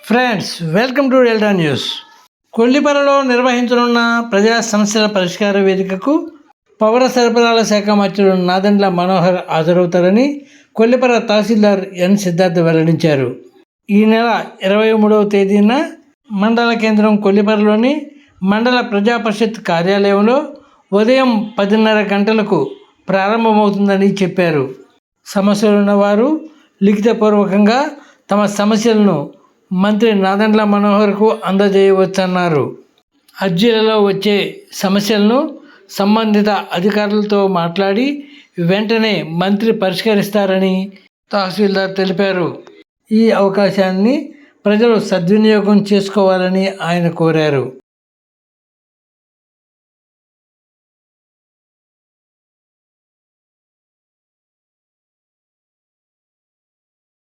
Friends, welcome to Delta News. కొల్లిపరలో నిర్వహించనున్న ప్రజా సమస్యల పరిష్కార వేదికకు పౌర సరఫరాల శాఖ మంత్రులు నాదెండ్ల మనోహర్ హాజరవుతారని కొల్లిపర తహసీల్దార్ ఎన్ సిద్ధార్థ వెల్లడించారు. ఈ నెల 23వ తేదీన మండల కేంద్రం కొల్లిపరలోని మండల ప్రజా పరిషత్ కార్యాలయంలో ఉదయం 10:30 గంటలకు ప్రారంభమవుతుందని చెప్పారు. సమస్యలున్న వారు లిఖితపూర్వకంగా తమ సమస్యలను మంత్రి నాదెండ్ల మనోహర్కు అందజేయవచ్చన్నారు. అర్జీలలో వచ్చే సమస్యలను సంబంధిత అధికారులతో మాట్లాడి వెంటనే మంత్రి పరిష్కరిస్తారని తహసీల్దార్ తెలిపారు. ఈ అవకాశాన్ని ప్రజలు సద్వినియోగం చేసుకోవాలని ఆయన కోరారు.